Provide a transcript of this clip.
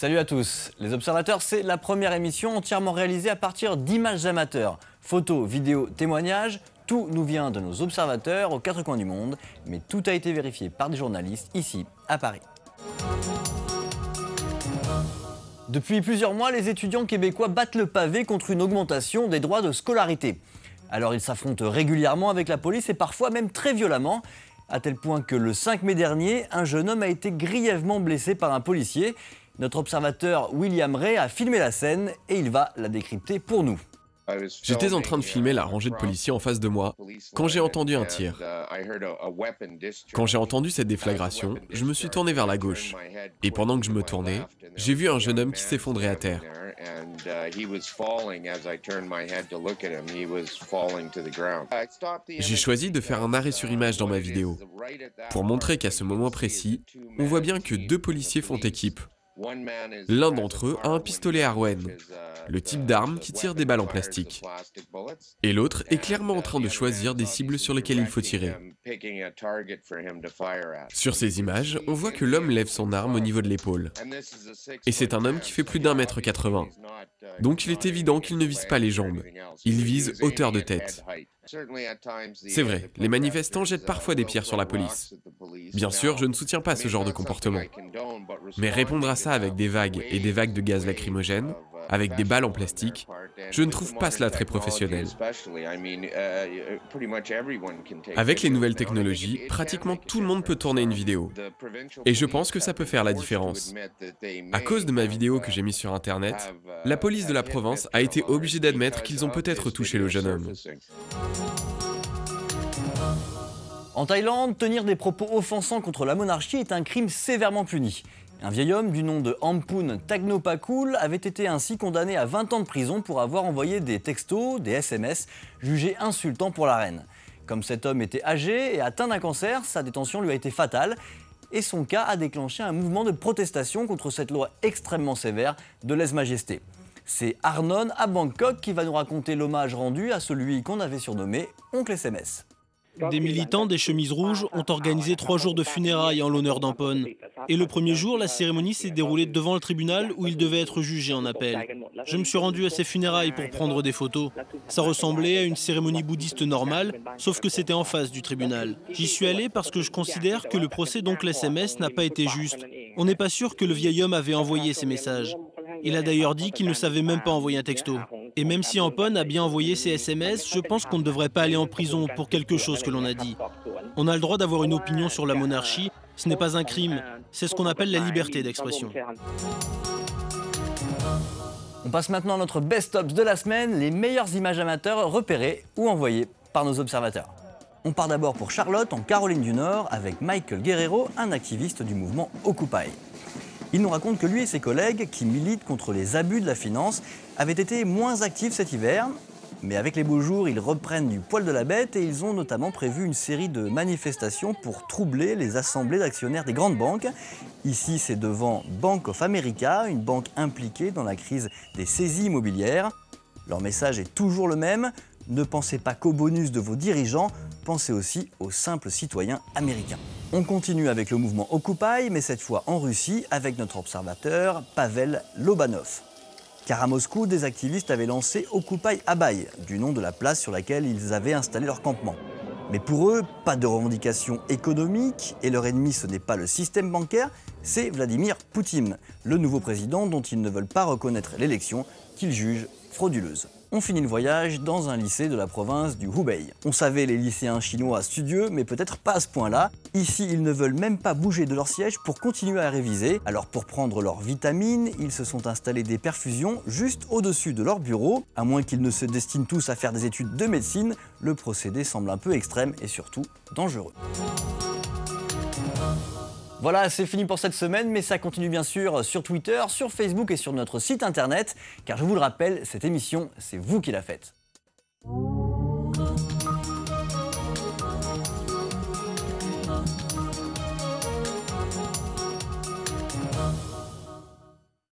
Salut à tous. Les Observateurs, c'est la première émission entièrement réalisée à partir d'images amateurs. Photos, vidéos, témoignages, tout nous vient de nos observateurs aux quatre coins du monde, mais tout a été vérifié par des journalistes ici, à Paris. Depuis plusieurs mois, les étudiants québécois battent le pavé contre une augmentation des droits de scolarité. Alors ils s'affrontent régulièrement avec la police et parfois même très violemment, à tel point que le 5 mai dernier, un jeune homme a été grièvement blessé par un policier. Notre observateur William Ray a filmé la scène et il va la décrypter pour nous. J'étais en train de filmer la rangée de policiers en face de moi quand j'ai entendu un tir. Quand j'ai entendu cette déflagration, je me suis tourné vers la gauche. Et pendant que je me tournais, j'ai vu un jeune homme qui s'effondrait à terre. J'ai choisi de faire un arrêt sur image dans ma vidéo pour montrer qu'à ce moment précis, on voit bien que deux policiers font équipe. L'un d'entre eux a un pistolet Arwen, le type d'arme qui tire des balles en plastique. Et l'autre est clairement en train de choisir des cibles sur lesquelles il faut tirer. Sur ces images, on voit que l'homme lève son arme au niveau de l'épaule. Et c'est un homme qui fait plus d'1,80 m. Donc il est évident qu'il ne vise pas les jambes. Il vise hauteur de tête. C'est vrai, les manifestants jettent parfois des pierres sur la police. Bien sûr, je ne soutiens pas ce genre de comportement. Mais répondre à ça avec des vagues et des vagues de gaz lacrymogène, avec des balles en plastique, je ne trouve pas cela très professionnel. Avec les nouvelles technologies, pratiquement tout le monde peut tourner une vidéo. Et je pense que ça peut faire la différence. À cause de ma vidéo que j'ai mise sur Internet, la police de la province a été obligée d'admettre qu'ils ont peut-être touché le jeune homme. En Thaïlande, tenir des propos offensants contre la monarchie est un crime sévèrement puni. Un vieil homme du nom de Ampun Tagnopakul avait été ainsi condamné à 20 ans de prison pour avoir envoyé des textos, des SMS, jugés insultants pour la reine. Comme cet homme était âgé et atteint d'un cancer, sa détention lui a été fatale et son cas a déclenché un mouvement de protestation contre cette loi extrêmement sévère de lèse-majesté. C'est Arnon à Bangkok qui va nous raconter l'hommage rendu à celui qu'on avait surnommé Oncle SMS. Des militants des chemises rouges ont organisé 3 jours de funérailles en l'honneur d'Ampon. Et le premier jour, la cérémonie s'est déroulée devant le tribunal où il devait être jugé en appel. Je me suis rendu à ces funérailles pour prendre des photos. Ça ressemblait à une cérémonie bouddhiste normale, sauf que c'était en face du tribunal. J'y suis allé parce que je considère que le procès d'Oncle SMS n'a pas été juste. On n'est pas sûr que le vieil homme avait envoyé ces messages. Il a d'ailleurs dit qu'il ne savait même pas envoyer un texto. Et même si Ampon a bien envoyé ses SMS, je pense qu'on ne devrait pas aller en prison pour quelque chose que l'on a dit. On a le droit d'avoir une opinion sur la monarchie, ce n'est pas un crime, c'est ce qu'on appelle la liberté d'expression. On passe maintenant à notre best-of de la semaine, les meilleures images amateurs repérées ou envoyées par nos observateurs. On part d'abord pour Charlotte, en Caroline du Nord, avec Michael Guerrero, un activiste du mouvement Occupy. Il nous raconte que lui et ses collègues, qui militent contre les abus de la finance, avaient été moins actifs cet hiver. Mais avec les beaux jours, ils reprennent du poil de la bête et ils ont notamment prévu une série de manifestations pour troubler les assemblées d'actionnaires des grandes banques. Ici, c'est devant Bank of America, une banque impliquée dans la crise des saisies immobilières. Leur message est toujours le même. Ne pensez pas qu'au bonus de vos dirigeants, pensez aussi aux simples citoyens américains. On continue avec le mouvement Occupy, mais cette fois en Russie, avec notre observateur Pavel Lobanov. Car à Moscou, des activistes avaient lancé Occupy Abay, du nom de la place sur laquelle ils avaient installé leur campement. Mais pour eux, pas de revendications économiques, et leur ennemi ce n'est pas le système bancaire, c'est Vladimir Poutine, le nouveau président dont ils ne veulent pas reconnaître l'élection, qu'ils jugent frauduleuse. On finit le voyage dans un lycée de la province du Hubei. On savait les lycéens chinois studieux, mais peut-être pas à ce point-là. Ici, ils ne veulent même pas bouger de leur siège pour continuer à réviser. Alors pour prendre leurs vitamines, ils se sont installés des perfusions juste au-dessus de leur bureau. À moins qu'ils ne se destinent tous à faire des études de médecine, le procédé semble un peu extrême et surtout dangereux. Voilà, c'est fini pour cette semaine, mais ça continue bien sûr sur Twitter, sur Facebook et sur notre site internet. Car je vous le rappelle, cette émission, c'est vous qui la faites.